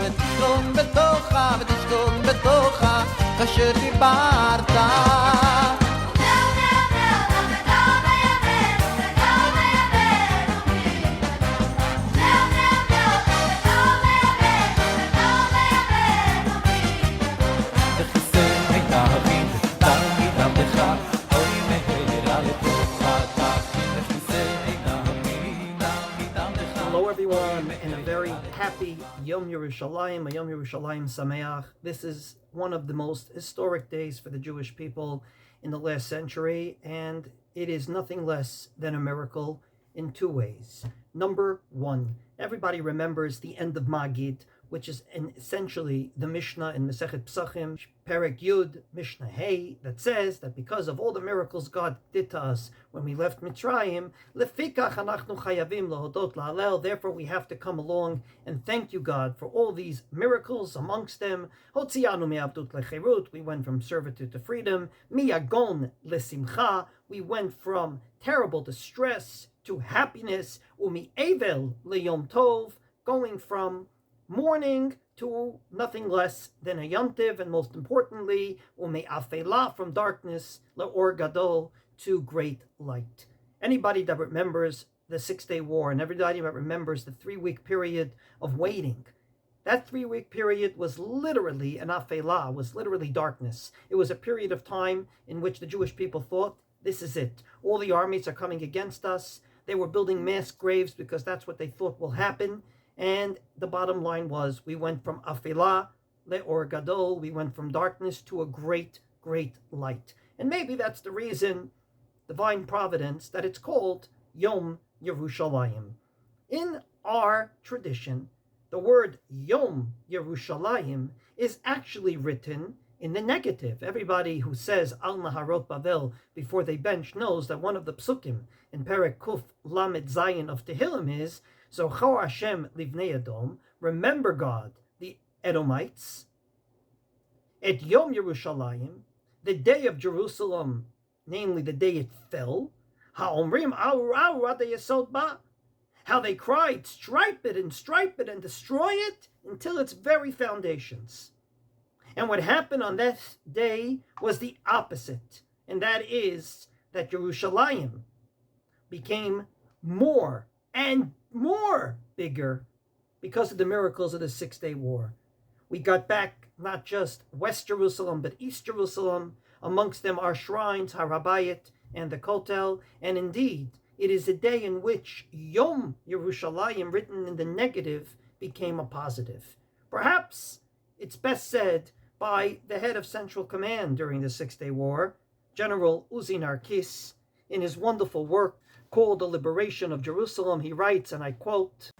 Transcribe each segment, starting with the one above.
ותשכון בתוכה, ותשכון בתוכה, כאשר דיברת. Hello everyone, and a very happy Yom Yerushalayim, a Yom Yerushalayim Sameach. This is one of the most historic days for the Jewish people in the last century, and it is nothing less than a miracle in two ways. Number one, everybody remembers the end of Magid, which is essentially the Mishnah in Masechet Psachim, Perek Yud, Mishnah Hey, that says that because of all the miracles God did to us when we left Mitzrayim, lefikach anachnu chayavim lahodot la'alel, therefore we have to come along and thank you, God, for all these miracles, amongst them, hotzianu me'avdut lecherut, we went from servitude to freedom, miyagon lesimcha, we went from terrible distress to happiness, umi'evel leyom tov, going from mourning to nothing less than a yontiv, and most importantly, ume'afela, from darkness, le'or gadol, to great light. Anybody that remembers the 6-day war, and everybody that remembers the 3-week period of waiting, that 3-week period was literally an afela, was literally darkness. It was a period of time in which the Jewish people thought, this is it. All the armies are coming against us. They were building mass graves because that's what they thought will happen. And the bottom line was, we went from afela le'or gadol, we went from darkness to a great, great light. And maybe that's the reason, divine providence, that it's called Yom Yerushalayim. In our tradition, the word Yom Yerushalayim is actually written in the negative. Everybody who says Al Maharot Bavel before they bench knows that one of the psukim in Perek Kuf Lamed Zayin of Tehillim is, Zochar Hashem livnei Edom, remember God, the Edomites, et Yom Yerushalayim, the day of Jerusalem, namely the day it fell, ha'omrim aur aur ad yesod ba, how they cried, stripe it and destroy it until its very foundations. And what happened on that day was the opposite, and that is that Yerushalayim became more and more bigger because of the miracles of the 6-day war. We got back not just West Jerusalem, but East Jerusalem, amongst them our shrines, Harabayit and the Kotel, and indeed, it is a day in which Yom Yerushalayim, written in the negative, became a positive. Perhaps it's best said by the head of Central Command during the 6-day war, General Uzi Narkis, in his wonderful work called The Liberation of Jerusalem. He writes, and I quote,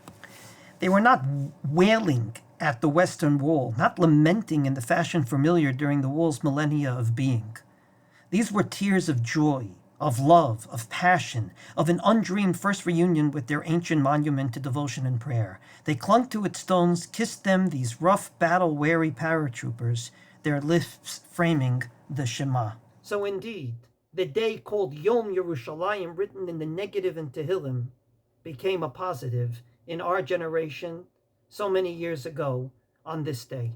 "They were not wailing at the Western Wall, not lamenting in the fashion familiar during the wall's millennia of being. These were tears of joy, of love, of passion, of an undreamed first reunion with their ancient monument to devotion and prayer. They clung to its stones, kissed them, these rough, battle-weary paratroopers, their lips framing the Shema." So indeed, the day called Yom Yerushalayim, written in the negative in Tehillim, became a positive in our generation so many years ago on this day.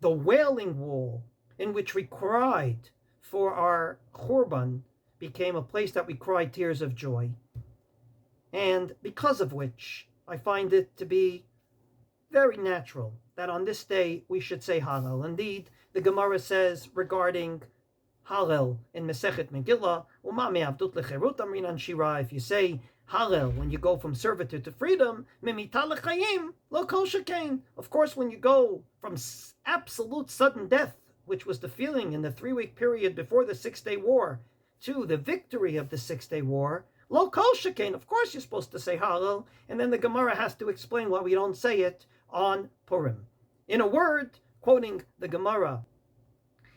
The Wailing Wall, in which we cried for our Churban, became a place that we cried tears of joy. And because of which, I find it to be very natural that on this day we should say Hallel. Indeed, the Gemara says regarding Hallel in Masechet Megillah, Uma me'avdut lecherut amrinan shira, if you say Hallel when you go from servitude to freedom, memita lechayim lo kol shekain. Of course, when you go from absolute sudden death, which was the feeling in the 3-week period before the 6-day war, to the victory of the 6-day war, lo kol shekain, of course you're supposed to say Hallel, and then the Gemara has to explain why we don't say it on Purim. In a word, quoting the Gemara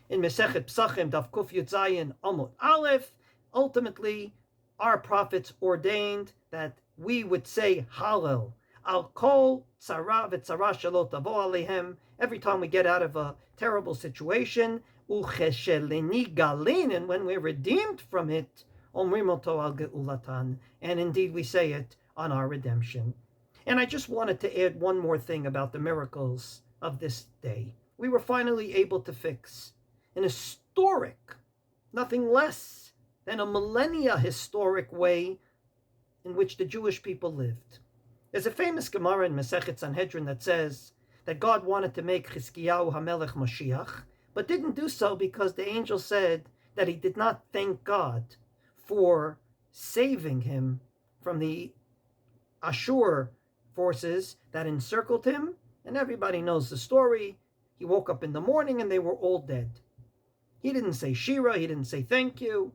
in Masechet Psachim, Daf Kuf Yud Zayin Amud Aleph, ultimately, our prophets ordained that we would say Hallel al kol tzara v'tzara shelo tavo alehem every time we get out of a terrible situation, uchesheleni galin, and when we're redeemed from it, omrim oto al geulatan, and indeed we say it on our redemption. And I just wanted to add one more thing about the miracles of this day. We were finally able to fix an historic, nothing less than a millennia historic way in which the Jewish people lived. There's a famous Gemara in Masechet Sanhedrin that says that God wanted to make Chizkiyahu HaMelech Mashiach, but didn't do so because the angel said that he did not thank God for saving him from the Ashur forces that encircled him, and everybody knows the story. He woke up in the morning and they were all dead. He didn't say Shira, he didn't say thank you,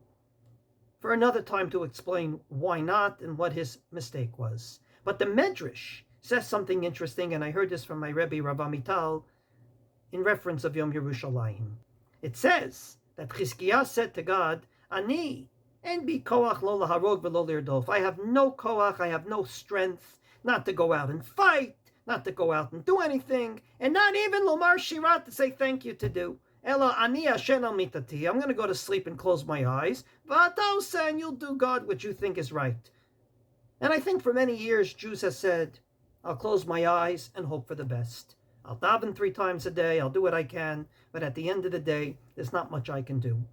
for another time to explain why not and what his mistake was. But the Medrash says something interesting, and I heard this from my Rebbe Rav Amital in reference of Yom Yerushalayim. It says that Chizkiah said to God, Ani, en bi koach lo laharog v'lo lirdof. I have no koach, I have no strength, not to go out and fight, not to go out and do anything, and not even lomar shirat to say thank you to do. Ela ani ashen al mitati. I'm going to go to sleep and close my eyes. V'atau, and you'll do, God, what you think is right. And I think for many years Jews have said, I'll close my eyes and hope for the best. I'll daven 3 times a day, I'll do what I can, but at the end of the day, there's not much I can do.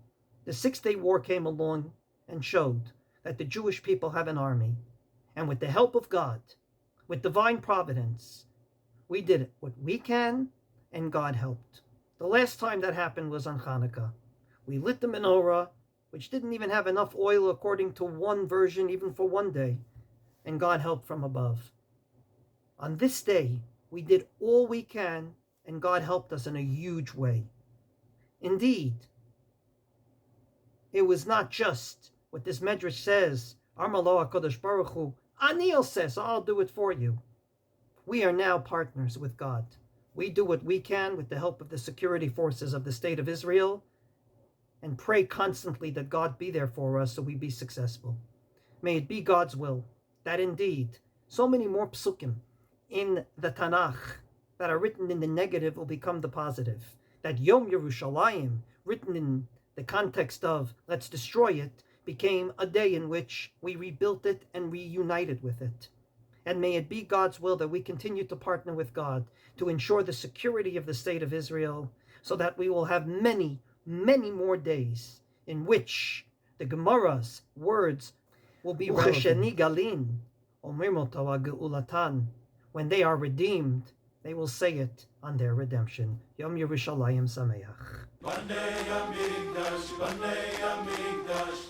The 6-Day War came along and showed that the Jewish people have an army. And with the help of God, with divine providence, we did what we can, and God helped. The last time that happened was on Hanukkah. We lit the menorah, which didn't even have enough oil according to one version, even for one day, and God helped from above. On this day, we did all we can, and God helped us in a huge way. Indeed, it was not just what this Medrash says, Armalo HaKadosh Baruch Hu, Anil says, I'll do it for you. We are now partners with God. We do what we can with the help of the security forces of the State of Israel and pray constantly that God be there for us so we be successful. May it be God's will that indeed so many more psukim in the Tanakh that are written in the negative will become the positive. That Yom Yerushalayim, written in the context of let's destroy it, became a day in which we rebuilt it and reunited with it. And may it be God's will that we continue to partner with God to ensure the security of the State of Israel so that we will have many, many more days in which the Gemara's words will be relevant. When they are redeemed, they will say it on their redemption. Yom Yerushalayim Sameach. B'nei Hamikdash, B'nei Hamikdash,